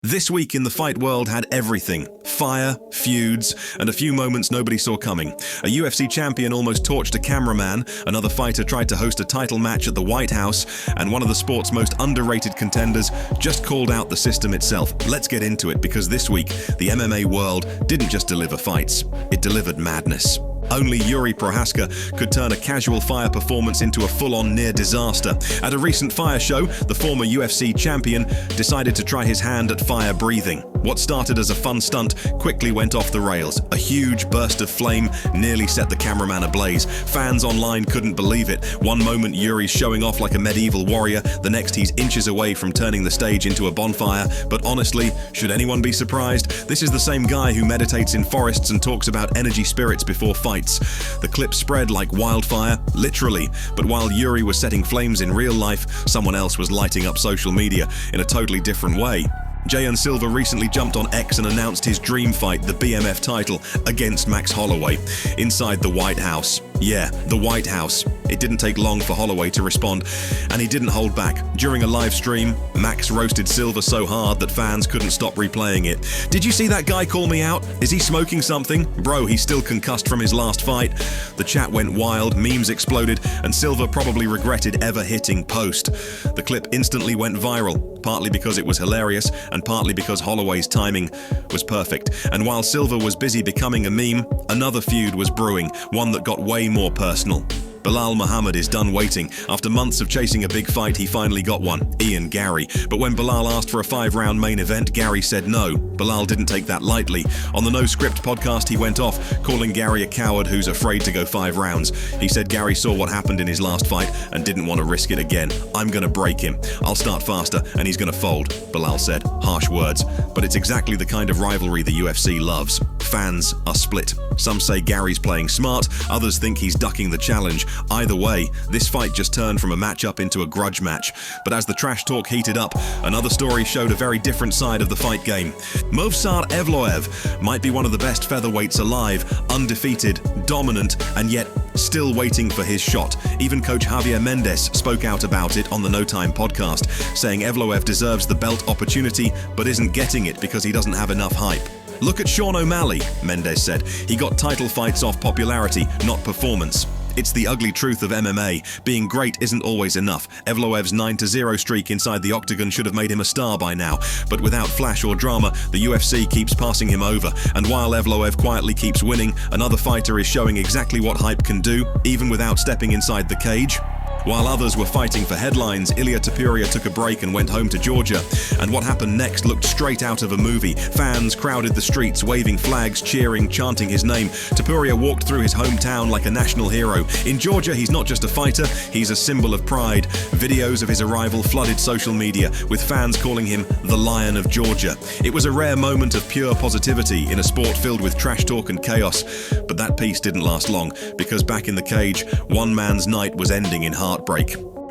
This week in the fight world had everything. Fire, feuds, and a few moments nobody saw coming. A UFC champion almost torched a cameraman, another fighter tried to host a title match at the White House, and one of the sport's most underrated contenders just called out the system itself. Let's get into it, because this week, the MMA world didn't just deliver fights, it delivered madness. Only prochazka could turn a casual fire performance into a full-on near disaster. At a recent fire show, the former UFC champion decided to try his hand at fire breathing. What started as a fun stunt quickly went off the rails. A huge burst of flame nearly set the cameraman ablaze. Fans online couldn't believe it. One moment Yuri's showing off like a medieval warrior, the next he's inches away from turning the stage into a bonfire. But honestly, should anyone be surprised? This is the same guy who meditates in forests and talks about energy spirits before fights. The clip spread like wildfire, literally, but while Yuri was setting flames in real life, someone else was lighting up social media in a totally different way. Jean Silva recently jumped on X and announced his dream fight, the BMF title, against Max Holloway, inside the White House. Yeah, the White House. It didn't take long for Holloway to respond, and he didn't hold back. During a live stream, Max roasted Silva so hard that fans couldn't stop replaying it. Did you see that guy call me out? Is he smoking something? Bro, he's still concussed from his last fight. The chat went wild, memes exploded, and Silva probably regretted ever hitting post. The clip instantly went viral, partly because it was hilarious, and partly because Holloway's timing was perfect. And while Silva was busy becoming a meme, another feud was brewing, one that got way more personal. Belal Muhammad is done waiting. After months of chasing a big fight, he finally got one, Ian Garry. But when Belal asked for a 5-round main event, Garry said no. Belal didn't take that lightly. On the No Script podcast, he went off, calling Garry a coward who's afraid to go 5 rounds. He said Garry saw what happened in his last fight and didn't want to risk it again. I'm gonna break him. I'll start faster and he's gonna fold, Belal said. Harsh words, but it's exactly the kind of rivalry the UFC loves. Fans are split. Some say Garry's playing smart, others think he's ducking the challenge. Either way, this fight just turned from a matchup into a grudge match. But as the trash talk heated up, another story showed a very different side of the fight game. Movsar Evloev might be one of the best featherweights alive, undefeated, dominant, and yet still waiting for his shot. Even coach Javier Mendes spoke out about it on the No Time podcast, saying Evloev deserves the belt opportunity, but isn't getting it because he doesn't have enough hype. Look at Sean O'Malley, Mendes said. He got title fights off popularity, not performance. It's the ugly truth of MMA. Being great isn't always enough. Evloev's 9-0 streak inside the Octagon should have made him a star by now. But without flash or drama, the UFC keeps passing him over. And while Evloev quietly keeps winning, another fighter is showing exactly what hype can do, even without stepping inside the cage. While others were fighting for headlines, Ilia Topuria took a break and went home to Georgia. And what happened next looked straight out of a movie. Fans crowded the streets, waving flags, cheering, chanting his name. Topuria walked through his hometown like a national hero. In Georgia, he's not just a fighter, he's a symbol of pride. Videos of his arrival flooded social media, with fans calling him the Lion of Georgia. It was a rare moment of pure positivity in a sport filled with trash talk and chaos. But that peace didn't last long, because back in the cage, one man's night was ending in heartbreak.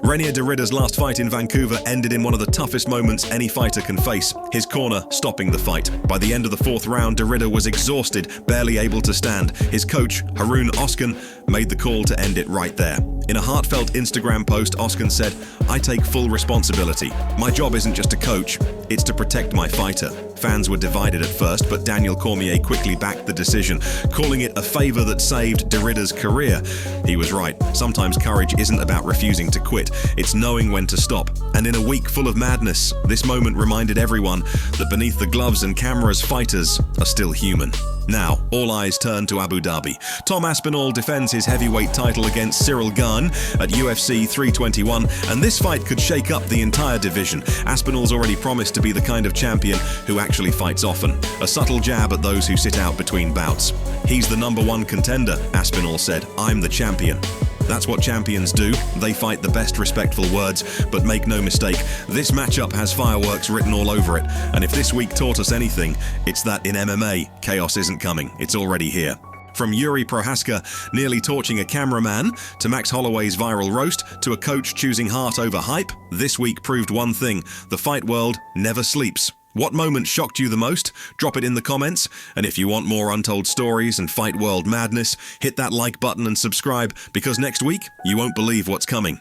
Reinier de Ridder's last fight in Vancouver ended in one of the toughest moments any fighter can face, his corner stopping the fight. By the end of the 4th round, de Ridder was exhausted, barely able to stand. His coach, Haroon Oskan, made the call to end it right there. In a heartfelt Instagram post, Oskan said, "I take full responsibility. My job isn't just to coach, it's to protect my fighter." Fans were divided at first, but Daniel Cormier quickly backed the decision, calling it a favor that saved de Ridder's career. He was right. Sometimes courage isn't about refusing to quit, it's knowing when to stop. And in a week full of madness, this moment reminded everyone that beneath the gloves and cameras, fighters are still human. Now, all eyes turn to Abu Dhabi. Tom Aspinall defends his heavyweight title against Ciryl Gane at UFC 321, and this fight could shake up the entire division. Aspinall's already promised to be the kind of champion who actually fights often. A subtle jab at those who sit out between bouts. He's the #1 contender, Aspinall said. I'm the champion. That's what champions do. They fight the best respectful words, but make no mistake, this matchup has fireworks written all over it. And if this week taught us anything, it's that in MMA, chaos isn't coming, it's already here. From prochazka nearly torching a cameraman, to Max Holloway's viral roast, to a coach choosing heart over hype, this week proved one thing: the fight world never sleeps. What moment shocked you the most? Drop it in the comments. And if you want more untold stories and fight world madness, hit that like button and subscribe, because next week, you won't believe what's coming.